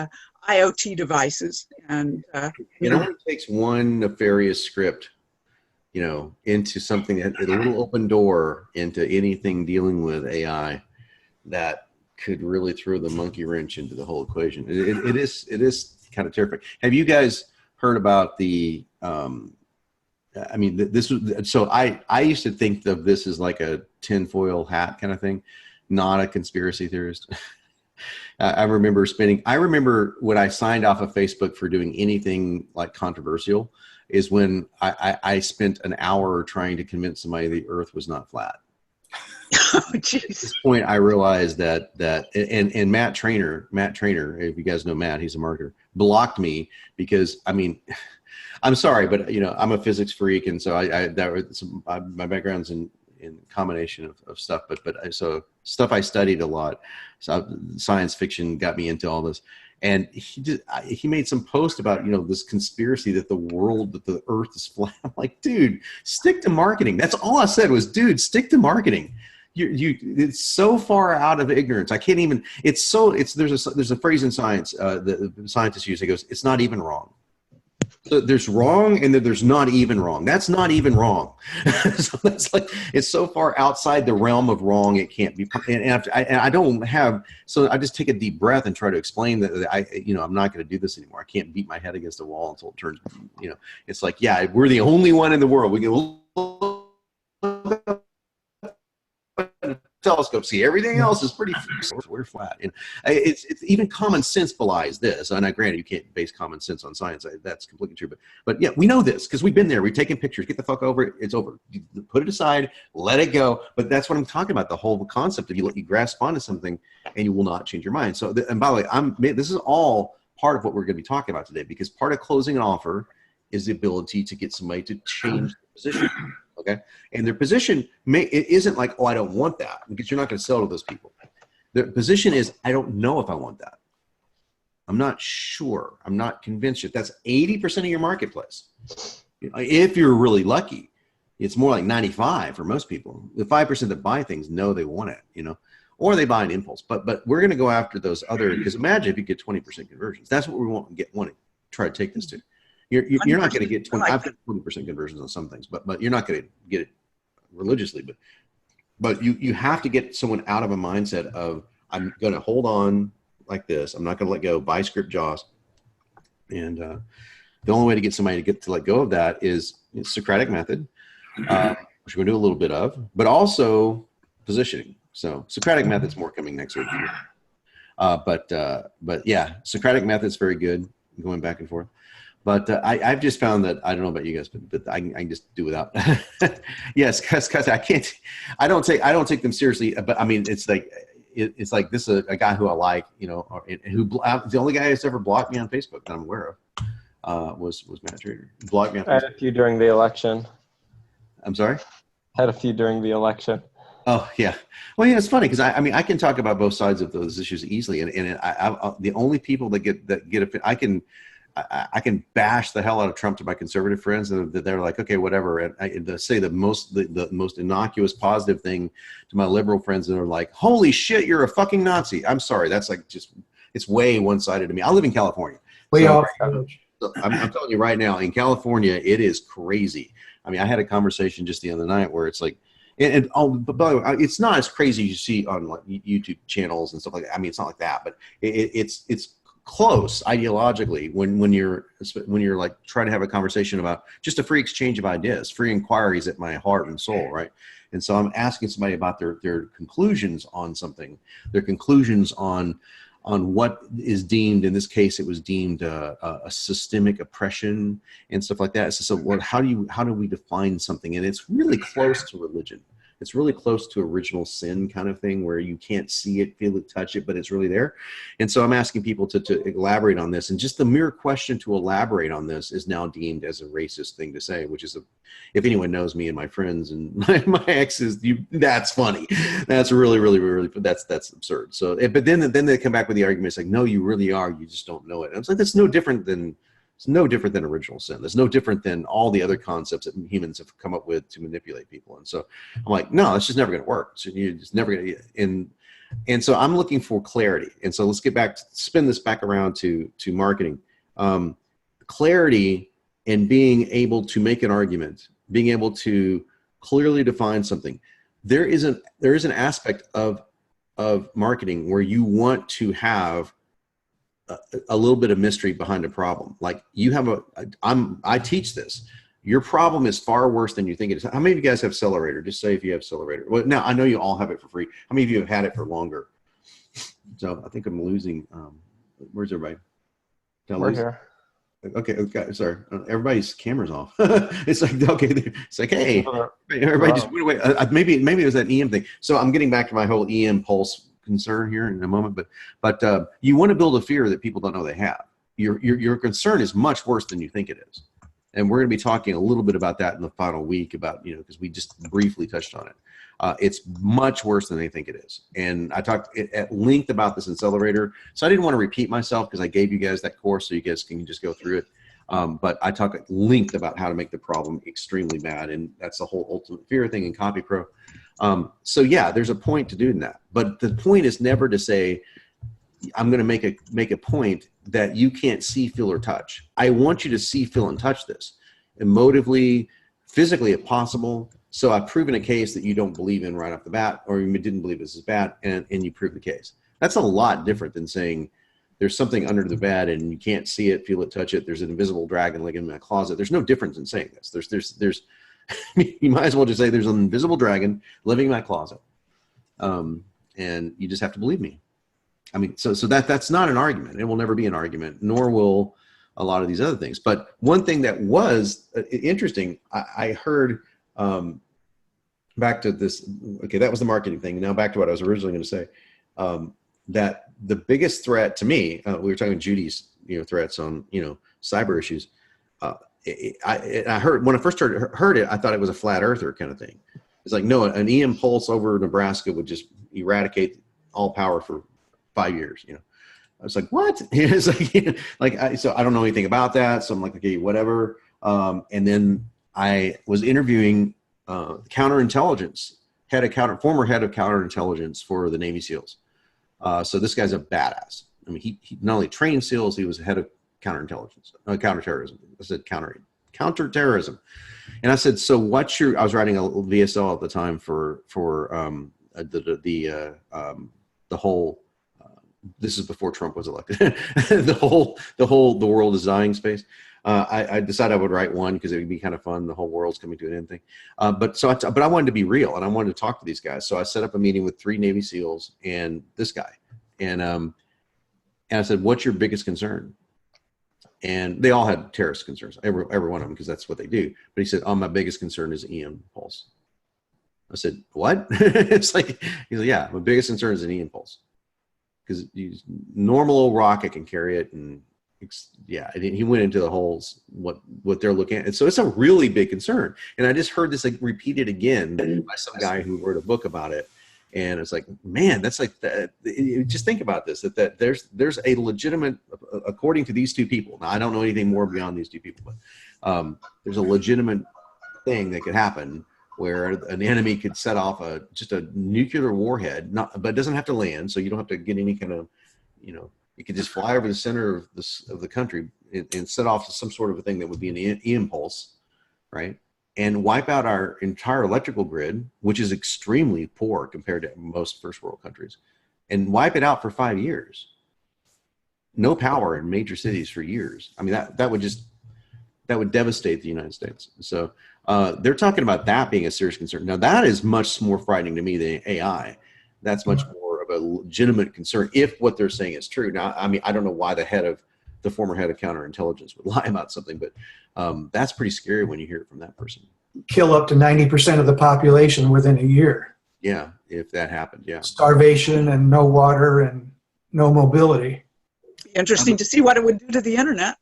IoT devices, and it only takes one nefarious script, into something that a little open door into anything dealing with AI that could really throw the monkey wrench into the whole equation. It is kind of terrifying. Have you guys heard about the? I mean, this was so. I used to think of this as like a tinfoil hat kind of thing, not a conspiracy theorist. I remember when I signed off of Facebook for doing anything like controversial, is when I spent an hour trying to convince somebody the Earth was not flat. Oh, at this point, I realized that and Matt Trainer, if you guys know Matt, he's a marketer, blocked me because, I mean, I'm sorry, but I'm a physics freak, and so my background's in combination of stuff, but so stuff I studied a lot. So science fiction got me into all this. And he made some post about, this conspiracy that the Earth is flat. I'm like, dude, stick to marketing. That's all I said was, dude, stick to marketing. It's so far out of ignorance. I can't even. There's a phrase in science that scientists use. It goes, it's not even wrong. So there's wrong, and then there's not even wrong. That's not even wrong. So that's like, it's so far outside the realm of wrong it can't be. And I don't have, so I just take a deep breath and try to explain that I'm not going to do this anymore. I can't beat my head against the wall until it turns. It's like, yeah, we're the only one in the world. We can telescope see everything else is pretty we're flat, and it's even common sense belies this. And granted, you can't base common sense on science, that's completely true, but yeah, we know this because we've been there. We've taken pictures. Get the fuck over it. It's over. You put it aside, let it go. But that's what I'm talking about, the whole concept of you grasp onto something and you will not change your mind. So and by the way, this is all part of what we're going to be talking about today, because part of closing an offer is the ability to get somebody to change their position. Okay, and their position it isn't like, oh, I don't want that, because you're not going to sell to those people. Their position is, I don't know if I want that. I'm not sure. I'm not convinced yet. That's 80% of your marketplace. If you're really lucky, it's more like 95 for most people. The 5% that buy things know they want it, or they buy an impulse. But we're going to go after those other, because imagine if you get 20% conversions. That's what we want to try to take this to. You're not going to get 20% conversions on some things, but you're not going to get it religiously. But you have to get someone out of a mindset of, I'm going to hold on like this. I'm not going to let go. Buy script jaws. And the only way to get somebody to let go of that is Socratic method, which we're going to do a little bit of, but also positioning. So Socratic method's more coming next week. But yeah, Socratic method's very good, going back and forth. But I've just found that, I don't know about you guys, but I can just do without. Yes, because I don't take them seriously. But I mean, it's like this is a guy who I like, the only guy who's ever blocked me on Facebook that I'm aware of was Matt Trader. Blocked me on Facebook. I had a few during the election. I'm sorry? Had a few during the election. Oh yeah, well yeah, it's funny because I can talk about both sides of those issues easily, and I the only people that get I can bash the hell out of Trump to my conservative friends, and they're like, okay, whatever. And I say the most innocuous positive thing to my liberal friends, and they're like, holy shit, you're a fucking Nazi. I'm sorry, that's like it's way one-sided to me. I live in California. So I'm telling you right now, in California, it is crazy. I mean, I had a conversation just the other night where it's like, but by the way, it's not as crazy as you see on like YouTube channels and stuff like that. I mean, it's not like that, but it's close ideologically when you're like trying to have a conversation about just a free exchange of ideas, free inquiries at my heart and soul, right? And so I'm asking somebody about their conclusions on something, their conclusions on what is deemed, in this case, it was deemed a systemic oppression and stuff like that. So how do we define something? And it's really close to religion. It's really close to original sin kind of thing, where you can't see it, feel it, touch it, but it's really there. And so I'm asking people to elaborate on this. And just the mere question to elaborate on this is now deemed as a racist thing to say, which is, if anyone knows me and my friends and my exes, that's funny. That's really, that's absurd. So, but then they come back with the argument, it's like, no, you really are. You just don't know it. And it's like, that's no different than original sin. That's no different than all the other concepts that humans have come up with to manipulate people. And so I'm like, no, it's just never going to work. So you're just never going to. And so I'm looking for clarity. And so let's spin this back around to marketing. Clarity and being able to make an argument, being able to clearly define something. There is an aspect of marketing where you want to have a little bit of mystery behind a problem. Like I teach this. Your problem is far worse than you think it is. How many of you guys have Accelerator? Just say if you have Accelerator. Well, now I know you all have it for free. How many of you have had it for longer? So I think I'm losing. Where's everybody? We're here. Okay, sorry. Everybody's camera's off. It's like, okay, it's like, hey, everybody just went away. Maybe it was that EM thing. So I'm getting back to my whole EM pulse concern here in a moment, but you want to build a fear that people don't know they have. Your concern is much worse than you think it is, and we're going to be talking a little bit about that in the final week about because we just briefly touched on it. It's much worse than they think it is, and I talked at length about this in Accelerator, so I didn't want to repeat myself because I gave you guys that course so you guys can just go through it. But I talk at length about how to make the problem extremely bad, and that's the whole ultimate fear thing in Copy Pro. So yeah, there's a point to doing that, but the point is never to say I'm going to make a point that you can't see, feel, or touch. I want you to see, feel, and touch this emotively, physically, if possible. So I've proven a case that you don't believe in right off the bat, or you didn't believe this is bad, and you prove the case. That's a lot different than saying there's something under the bed and you can't see it, feel it, touch it. There's an invisible dragon living in my closet. There's no difference in saying this. There's you might as well just say there's an invisible dragon living in my closet, and you just have to believe me. I mean, so that's not an argument. It will never be an argument, nor will a lot of these other things. But one thing that was interesting, I heard, back to this, okay, that was the marketing thing. Now back to what I was originally going to say, that the biggest threat to me, we were talking Judy's, threats on, cyber issues. I heard, when I first heard it, I thought it was a flat earther kind of thing. It's like, no, an EM pulse over Nebraska would just eradicate all power for 5 years. I was like, what? It's so I don't know anything about that. So I'm like, okay, whatever. And then I was interviewing former head of counterintelligence for the Navy SEALs. So this guy's a badass. I mean, he not only trained SEALs, he was head of counterterrorism. I said counterterrorism. And I said, so I was writing a VSL at the time for the whole, this is before Trump was elected, the world is dying space. I decided I would write one because it would be kind of fun. The whole world's coming to an end thing. But I wanted to be real and I wanted to talk to these guys. So I set up a meeting with 3 Navy SEALs and this guy. And I said, what's your biggest concern? And they all had terrorist concerns, every one of them, because that's what they do. But he said, my biggest concern is EM pulse. I said, what? It's like, he's like, yeah, my biggest concern is an EM pulse. Because normal old rocket can carry it. And yeah, and he went into the holes, what they're looking at. And so it's a really big concern. And I just heard this repeated again by some guy who wrote a book about it. And it's like, man, that's like that. Just think about this, that there's a legitimate, according to these 2 people. Now, I don't know anything more beyond these 2 people, but there's a legitimate thing that could happen where an enemy could set off just a nuclear warhead, but it doesn't have to land. So you don't have to get any kind of, it could just fly over the center of the country and set off some sort of a thing that would be an EM pulse, right? And wipe out our entire electrical grid, which is extremely poor compared to most first world countries, and wipe it out for 5 years. No power in major cities for years. I mean, that would devastate the United States. So they're talking about that being a serious concern. Now that is much more frightening to me than AI. That's much more of a legitimate concern if what they're saying is true. Now, I mean, I don't know why the former head of counterintelligence would lie about something, but that's pretty scary when you hear it from that person. Kill up to 90% of the population within a year. Yeah, if that happened, yeah. Starvation and no water and no mobility. Interesting to see what it would do to the internet.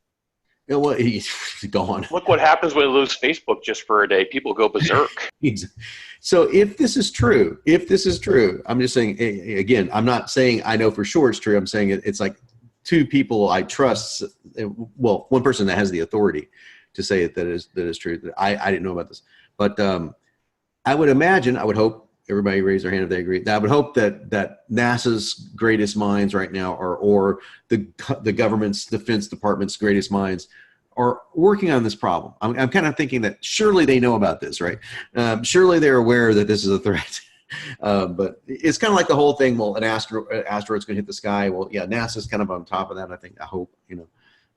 Yeah, well, he's gone. Look what happens when we lose Facebook just for a day. People go berserk. So if this is true, I'm just saying, again, I'm not saying I know for sure it's true. I'm saying it's like 2 people I trust. Well, one person that has the authority to say that is true. I didn't know about this, but I would hope, everybody raise their hand if they agree. I would hope that NASA's greatest minds right now, or the government's Defense Department's greatest minds, are working on this problem. I'm kind of thinking that surely they know about this, right? Surely they're aware that this is a threat. But it's kind of like the whole thing. Well, an asteroid's going to hit the sky. Well, yeah, NASA's kind of on top of that. I hope.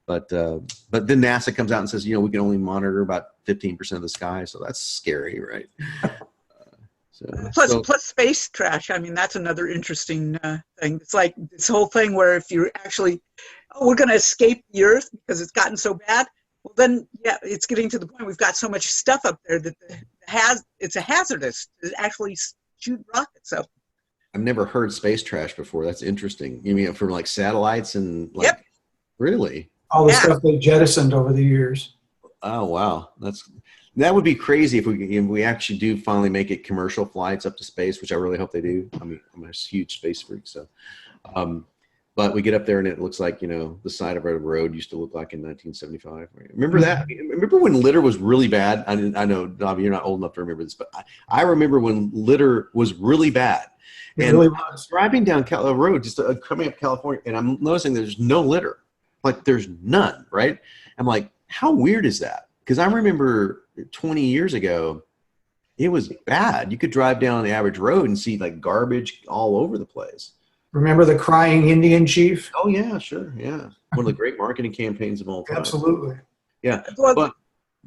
But then NASA comes out and says, we can only monitor about 15% of the sky. So that's scary, right? Plus space trash. I mean, that's another interesting thing. It's like this whole thing where if you're actually, we're going to escape the Earth because it's gotten so bad. Well, then, yeah, it's getting to the point we've got so much stuff up there that it's a hazardous to actually shoot rockets. So I've never heard space trash before. That's interesting. You mean from like satellites and like, yep. Really? All the stuff they jettisoned over the years. Oh, wow. That would be crazy if we actually do finally make it commercial flights up to space, which I really hope they do. I mean, I'm a huge space freak, so. But we get up there and it looks like, the side of a road used to look like in 1975. Right? Remember that? Remember when litter was really bad? I know, Davi, you're not old enough to remember this, but I remember when litter was really bad. It And really I was. was driving down a road, just coming up California, and I'm noticing there's no litter. Like there's none, right? I'm like, how weird is that? Because I remember 20 years ago, it was bad. You could drive down the average road and see like garbage all over the place. Remember the crying Indian chief? Oh yeah, sure, yeah. One of the great marketing campaigns of all time. Absolutely. Yeah, Well,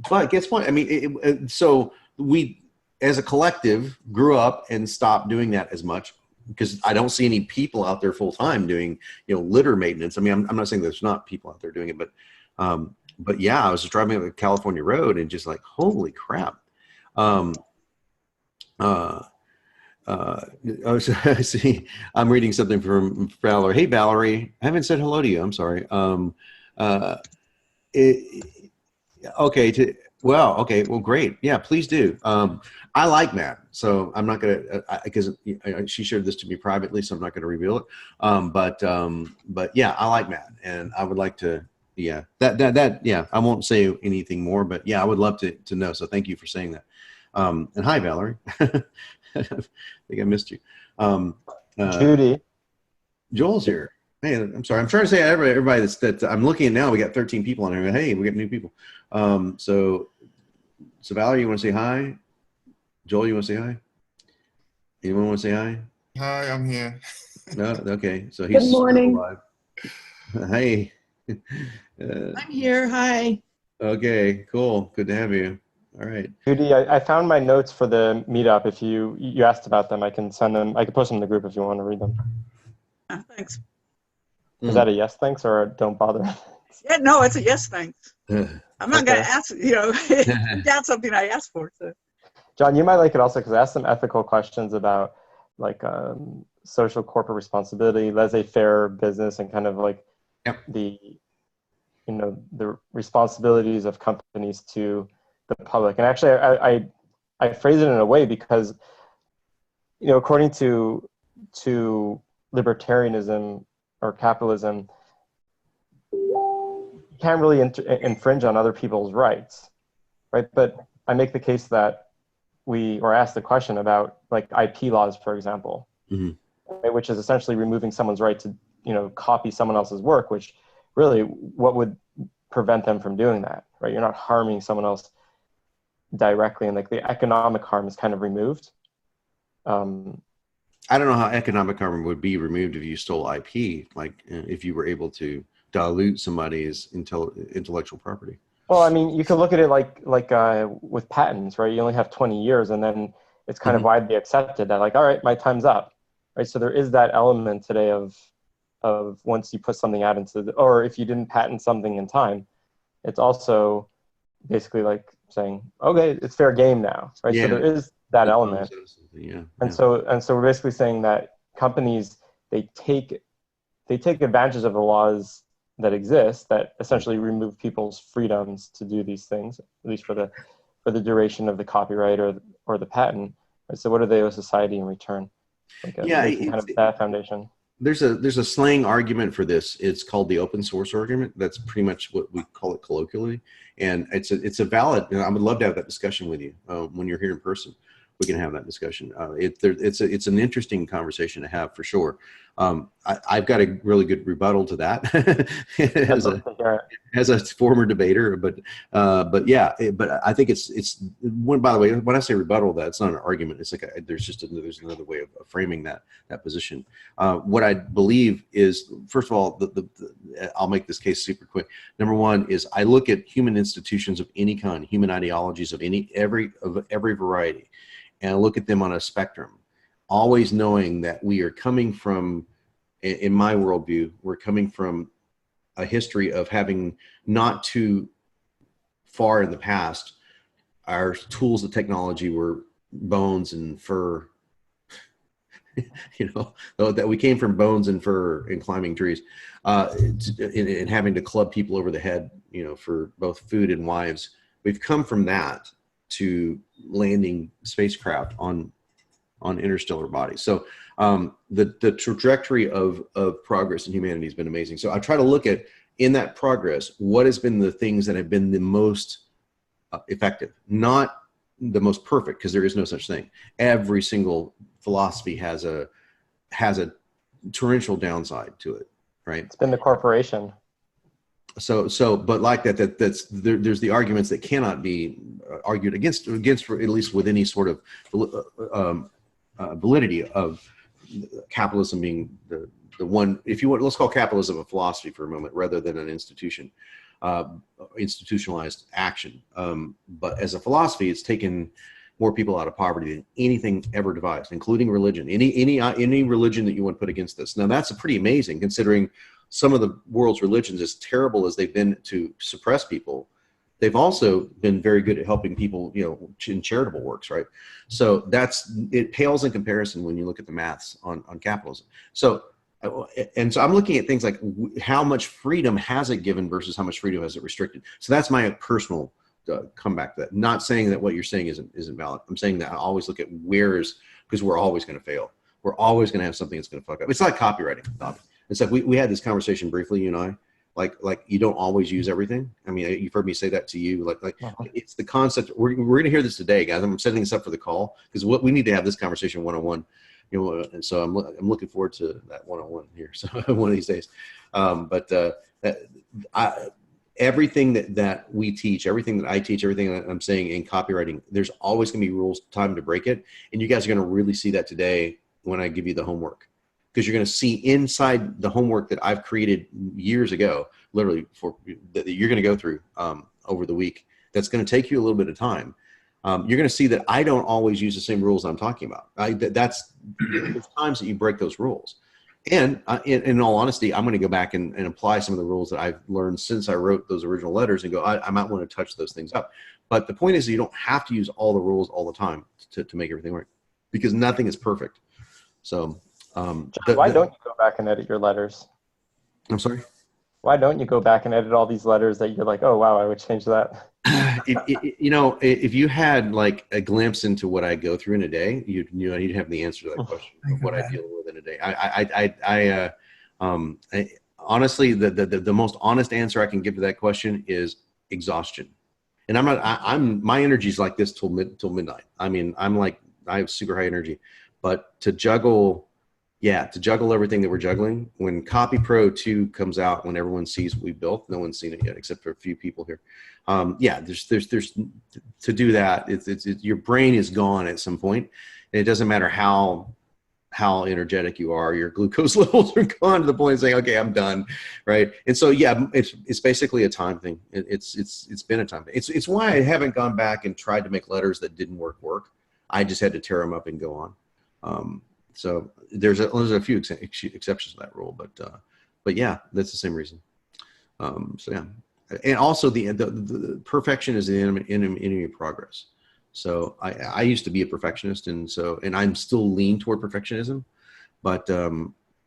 but guess what? I mean, so we, as a collective, grew up and stopped doing that as much because I don't see any people out there full time doing, litter maintenance. I mean, I'm not saying there's not people out there doing it, but yeah, I was driving up the California road and just like, holy crap. I see. I'm reading something from Valerie. Hey, Valerie. I haven't said hello to you. I'm sorry. Okay. Well, great. Yeah, please do. I like Matt, so I'm not gonna because she shared this to me privately, so I'm not gonna reveal it. But yeah, I like Matt, and I would like to. Yeah, yeah. I won't say anything more, but yeah, I would love to know. So thank you for saying that. And hi, Valerie. I think I missed you. Judy. Joel's here. Hey, I'm sorry. I'm trying to say everybody that I'm looking at now. We got 13 people on here. Hey, we got new people. So Valerie, you want to say hi? Joel, you want to say hi? Anyone want to say hi? Hi, I'm here. No. Okay. So he's Good morning. alive. Hey. I'm here. Hi. Okay. Cool. Good to have you. All right. Judy, I found my notes for the meetup. If you asked about them, I can send them. I can post them in the group if you want to read them. Thanks. Is that a yes, thanks, or a don't bother? Yeah, no, it's a yes, thanks. I'm not going to ask, that's something I asked for. So. John, you might like it also because I asked some ethical questions about like social corporate responsibility, laissez-faire business, and kind of like the responsibilities of companies to the public. And actually, I phrase it in a way because, according to libertarianism or capitalism, you can't really infringe on other people's rights, right? But I make the case that ask the question about like IP laws, for example, right, which is essentially removing someone's right to, copy someone else's work, which really, what would prevent them from doing that, right? You're not harming someone else directly, and like the economic harm is kind of removed. I don't know how economic harm would be removed if you stole IP, like if you were able to dilute somebody's intellectual property. Well, I mean, you could look at it like with patents, right? You only have 20 years, and then it's kind of widely accepted that like, all right, my time's up, right? So there is that element today of once you put something out or if you didn't patent something in time, it's also basically like saying, okay, it's fair game now, right? Yeah. So there is that element. And so we're basically saying that companies, they take advantage of the laws that exist that essentially remove people's freedoms to do these things, at least for the duration of the copyright or the patent. Right? So what do they owe society in return? Like kind of that foundation. There's a slang argument for this. It's called the open source argument. That's pretty much what we call it colloquially, and it's a valid. I would love to have that discussion with you when you're here in person. We can have that discussion. It's an interesting conversation to have for sure. I've got a really good rebuttal to that as a former debater, but I think it's by the way, when I say rebuttal, that's not an argument. It's like there's another way of framing that position. What I believe is, first of all, I'll make this case super quick. Number one is I look at human institutions of any kind, human ideologies of every variety, and I look at them on a spectrum, always knowing that we are coming from, in my worldview, we're coming from a history of having not too far in the past, our tools of technology were bones and fur, that we came from bones and fur and climbing trees, and having to club people over the head, for both food and wives. We've come from that to landing spacecraft on interstellar bodies. So the trajectory of progress in humanity has been amazing. So I try to look at, in that progress, what has been the things that have been the most effective, not the most perfect, because there is no such thing. Every single philosophy has a torrential downside to it, right? It's been the corporation. But like there's the arguments that cannot be argued against, for, at least with any sort of validity of capitalism being the one, if you want, let's call capitalism a philosophy for a moment rather than an institution, institutionalized action. But as a philosophy, it's taken more people out of poverty than anything ever devised, including religion. Any religion that you want to put against this. Now that's pretty amazing, considering some of the world's religions, as terrible as they've been to suppress people, they've also been very good at helping people, in charitable works, right? So it pales in comparison when you look at the maths on capitalism. So I'm looking at things like how much freedom has it given versus how much freedom has it restricted. So that's my personal comeback to that. Not saying that what you're saying isn't valid. I'm saying that I always look at because we're always going to fail. We're always going to have something that's going to fuck up. It's like copywriting. It's like we had this conversation briefly, you and I, like you don't always use everything. I mean, you've heard me say that to you, like it's the concept. We're going to hear this today, guys. I'm setting this up for the call because we need to have this conversation one-on-one, and so I'm looking forward to that one-on-one here. So one of these days, everything that we teach, everything that I teach, everything that I'm saying in copywriting, there's always going to be rules, time to break it. And you guys are going to really see that today when I give you the homework. Because you're going to see inside the homework that I've created years ago, literally that you're going to go through over the week. That's going to take you a little bit of time. You're going to see that I don't always use the same rules I'm talking about. There's times that you break those rules. And in all honesty, I'm going to go back and apply some of the rules that I've learned since I wrote those original letters and go, I might want to touch those things up. But the point is, you don't have to use all the rules all the time to make everything work, because nothing is perfect. So. Why don't you go back and edit your letters? I'm sorry? Why don't you go back and edit all these letters that you're like, oh, wow, I would change that? If you had like a glimpse into what I go through in a day, you'd have the answer to that question of what I deal with in a day. I honestly, the most honest answer I can give to that question is exhaustion. And my energy is like this till midnight. I mean, I have super high energy, but to juggle everything that we're juggling, when Copy Pro 2 comes out, when everyone sees what we built, no one's seen it yet except for a few people here. There's to do that. It's your brain is gone at some point, and it doesn't matter how energetic you are, your glucose levels are gone to the point of saying, okay, I'm done, right? And so it's basically a time thing. It's been a time thing. It's why I haven't gone back and tried to make letters that didn't work. I just had to tear them up and go on. So there's a few exceptions to that rule, but yeah, that's the same reason. And also the perfection is the enemy of progress. So I used to be a perfectionist, and I'm still lean toward perfectionism, but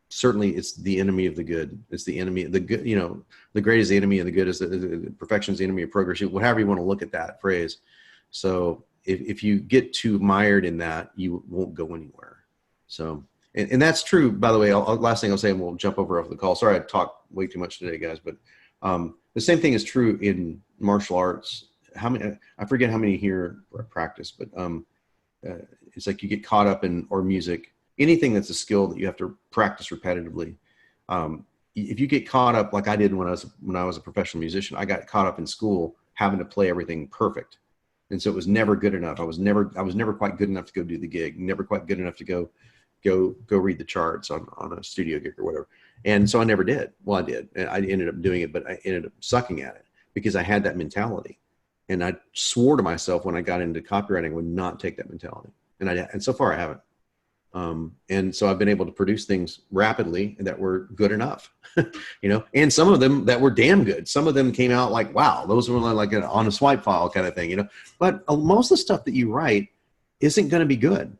certainly it's the enemy of the good. It's the enemy of the good. The great is the enemy of the good. Is the perfection is the enemy of progress. Whatever you want to look at that phrase. So if you get too mired in that, you won't go anywhere. So, and that's true, by the way. Last thing I'll say, and we'll jump over the call. Sorry, I talked way too much today, guys, but the same thing is true in martial arts. I forget how many here practice, but it's like you get caught up in, or music, anything that's a skill that you have to practice repetitively. If you get caught up, like I did when I was a professional musician, I got caught up in school having to play everything perfect. And so it was never good enough. I was never quite good enough to go do the gig, never quite good enough to go read the charts on a studio gig or whatever. And so I never did. Well, I did. I ended up doing it, but I ended up sucking at it because I had that mentality. And I swore to myself when I got into copywriting I would not take that mentality. And so far I haven't. And so I've been able to produce things rapidly that were good enough, and some of them that were damn good. Some of them came out like, wow, those were like on a swipe file kind of thing, but most of the stuff that you write isn't going to be good.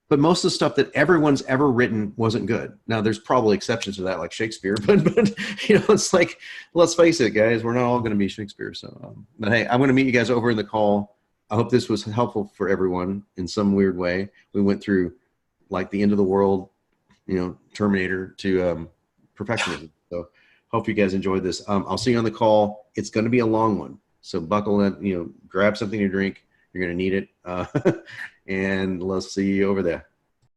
But most of the stuff that everyone's ever written wasn't good. Now there's probably exceptions to that, like Shakespeare, but it's like, let's face it, guys, we're not all going to be Shakespeare. So, but hey, I'm going to meet you guys over in the call. I hope this was helpful for everyone in some weird way. We went through like the end of the world, Terminator to perfectionism. So hope you guys enjoyed this. I'll see you on the call. It's going to be a long one. So buckle in, grab something to drink. You're going to need it. And let's see you over there.